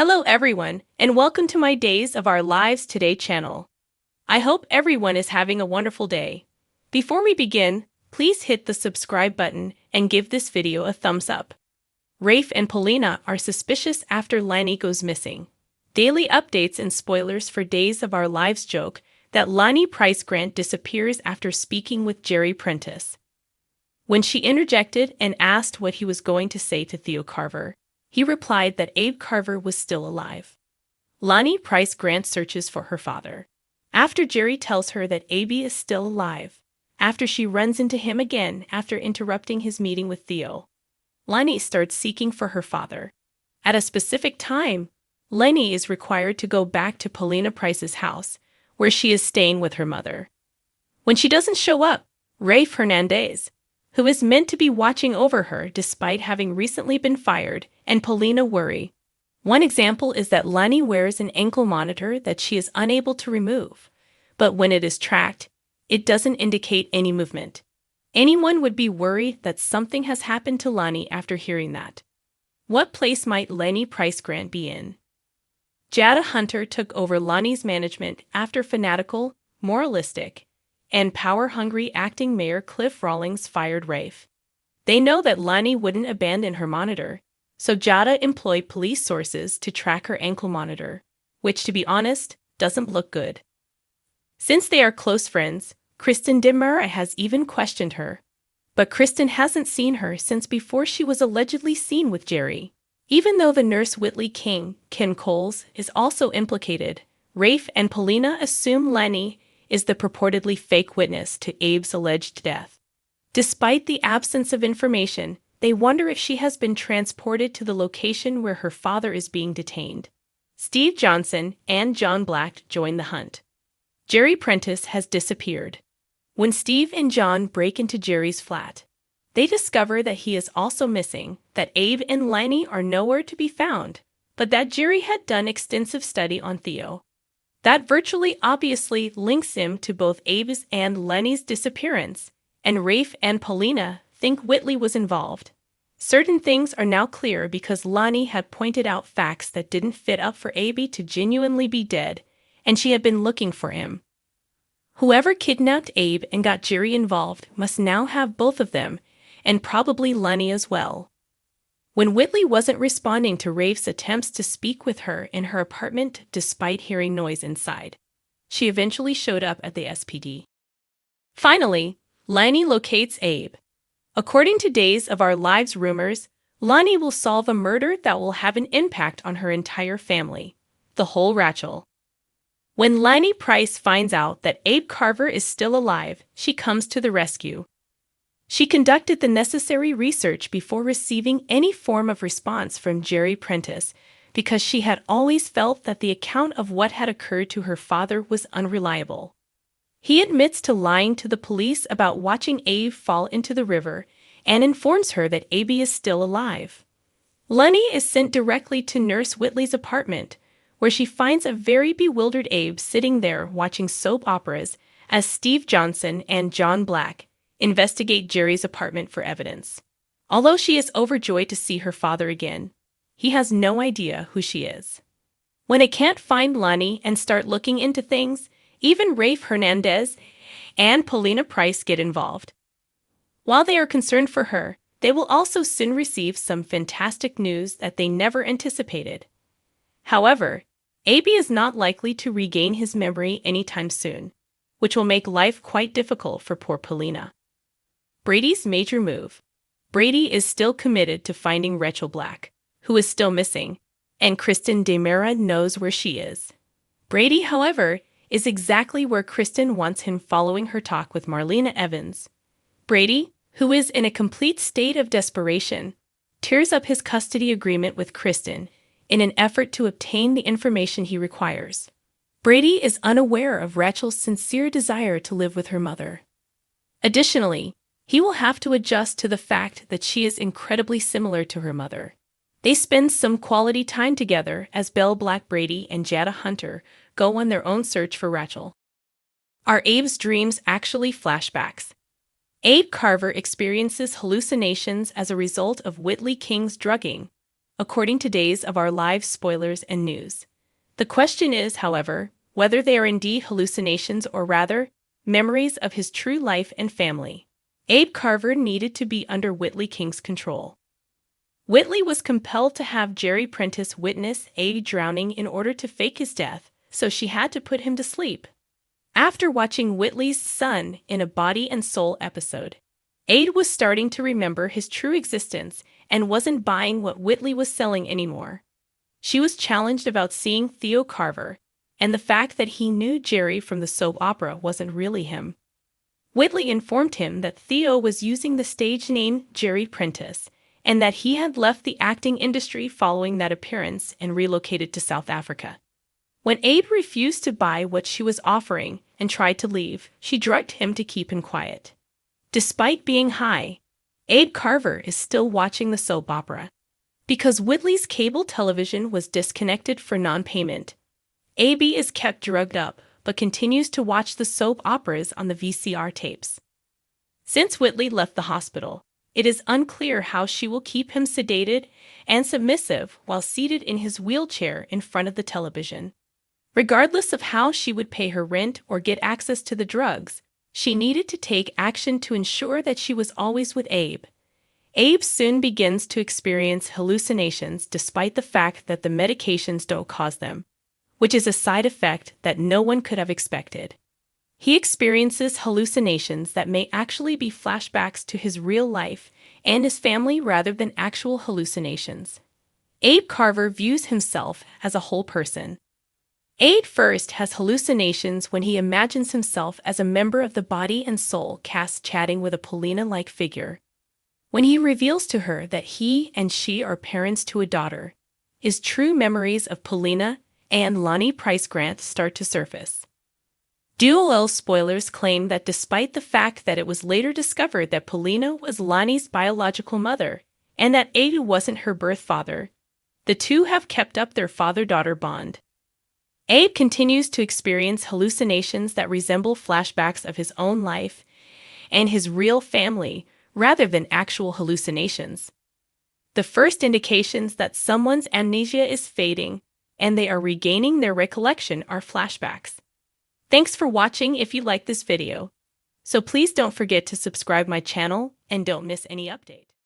Hello everyone, and welcome to my Days of Our Lives Today channel. I hope everyone is having a wonderful day. Before we begin, please hit the subscribe button and give this video a thumbs up. Rafe and Paulina are suspicious after Lani goes missing. Daily updates and spoilers for Days of Our Lives joke that Lani Price Grant disappears after speaking with Jerry Prentice. When she interjected and asked what he was going to say to Theo Carver, he replied that Abe Carver was still alive. Lani Price Grant searches for her father. After Jerry tells her that Abe is still alive, after she runs into him again after interrupting his meeting with Theo, Lani starts seeking for her father. At a specific time, Lani is required to go back to Paulina Price's house, where she is staying with her mother. When she doesn't show up, Rafe Hernandez, who is meant to be watching over her despite having recently been fired, and Paulina worry. One example is that Lani wears an ankle monitor that she is unable to remove, but when it is tracked, it doesn't indicate any movement. Anyone would be worried that something has happened to Lani after hearing that. What place might Lani Price Grant be in? Jada Hunter took over Lani's management after fanatical, moralistic, and power-hungry acting mayor Cliff Rawlings fired Rafe. They know that Lani wouldn't abandon her monitor, so Jada employed police sources to track her ankle monitor, which, to be honest, doesn't look good. Since they are close friends, Kristen DeMera has even questioned her. But Kristen hasn't seen her since before she was allegedly seen with Jerry. Even though the nurse Whitley King, Ken Coles, is also implicated, Rafe and Paulina assume Lani is the purportedly fake witness to Abe's alleged death. Despite the absence of information, they wonder if she has been transported to the location where her father is being detained. Steve Johnson and John Black join the hunt. Jerry Prentice has disappeared. When Steve and John break into Jerry's flat, they discover that he is also missing, that Abe and Lani are nowhere to be found, but that Jerry had done extensive study on Theo. That virtually obviously links him to both Abe's and Lani's disappearance, and Rafe and Paulina think Whitley was involved. Certain things are now clear because Lani had pointed out facts that didn't fit up for Abe to genuinely be dead, and she had been looking for him. Whoever kidnapped Abe and got Jerry involved must now have both of them, and probably Lani as well. When Whitley wasn't responding to Rafe's attempts to speak with her in her apartment despite hearing noise inside, she eventually showed up at the SPD. Finally, Lani locates Abe. According to Days of Our Lives rumors, Lani will solve a murder that will have an impact on her entire family, the whole Rachel. When Lani Price finds out that Abe Carver is still alive, she comes to the rescue. She conducted the necessary research before receiving any form of response from Jerry Prentice because she had always felt that the account of what had occurred to her father was unreliable. He admits to lying to the police about watching Abe fall into the river and informs her that Abe is still alive. Lani is sent directly to Nurse Whitley's apartment, where she finds a very bewildered Abe sitting there watching soap operas as Steve Johnson and John Black investigate Jerry's apartment for evidence. Although she is overjoyed to see her father again, he has no idea who she is. When they can't find Lani and start looking into things, even Rafe Hernandez and Paulina Price get involved. While they are concerned for her, they will also soon receive some fantastic news that they never anticipated. However, Abe is not likely to regain his memory anytime soon, which will make life quite difficult for poor Paulina. Brady's major move. Brady is still committed to finding Rachel Black, who is still missing, and Kristen DeMera knows where she is. Brady, however, is exactly where Kristen wants him following her talk with Marlena Evans. Brady, who is in a complete state of desperation, tears up his custody agreement with Kristen in an effort to obtain the information he requires. Brady is unaware of Rachel's sincere desire to live with her mother. Additionally, he will have to adjust to the fact that she is incredibly similar to her mother. They spend some quality time together as Belle Black Brady and Jada Hunter go on their own search for Rachel. Are Abe's dreams actually flashbacks? Abe Carver experiences hallucinations as a result of Whitley King's drugging. according to Days of Our Lives spoilers and news. The question is, however, whether they are indeed hallucinations or rather, memories of his true life and family. Abe Carver needed to be under Whitley King's control. Whitley was compelled to have Jerry Prentice witness Abe drowning in order to fake his death, so she had to put him to sleep. After watching Whitley's son in a Body and Soul episode, Abe was starting to remember his true existence and wasn't buying what Whitley was selling anymore. She was challenged about seeing Theo Carver, and the fact that he knew Jerry from the soap opera wasn't really him. Whitley informed him that Theo was using the stage name Jerry Prentice, and that he had left the acting industry following that appearance and relocated to South Africa. When Abe refused to buy what she was offering and tried to leave, she drugged him to keep him quiet. Despite being high, Abe Carver is still watching the soap opera. Because Whitley's cable television was disconnected for non-payment, Abe is kept drugged up but continues to watch the soap operas on the VCR tapes. Since Whitley left the hospital, it is unclear how she will keep him sedated and submissive while seated in his wheelchair in front of the television. Regardless of how she would pay her rent or get access to the drugs, she needed to take action to ensure that she was always with Abe. Abe soon begins to experience hallucinations despite the fact that the medications don't cause them, which is a side effect that no one could have expected. He experiences hallucinations that may actually be flashbacks to his real life and his family rather than actual hallucinations. Abe Carver views himself as a whole person. Abe first has hallucinations when he imagines himself as a member of the Body and Soul cast chatting with a Paulina-like figure. When he reveals to her that he and she are parents to a daughter, his true memories of Paulina and Lani Price Grant start to surface. Dual spoilers claim that despite the fact that it was later discovered that Paulina was Lani's biological mother and that Abe wasn't her birth father, the two have kept up their father-daughter bond. Abe continues to experience hallucinations that resemble flashbacks of his own life and his real family rather than actual hallucinations. The first indications that someone's amnesia is fading and they are regaining their recollection are flashbacks. Thanks for watching if you like this video. So please don't forget to subscribe my channel and don't miss any update.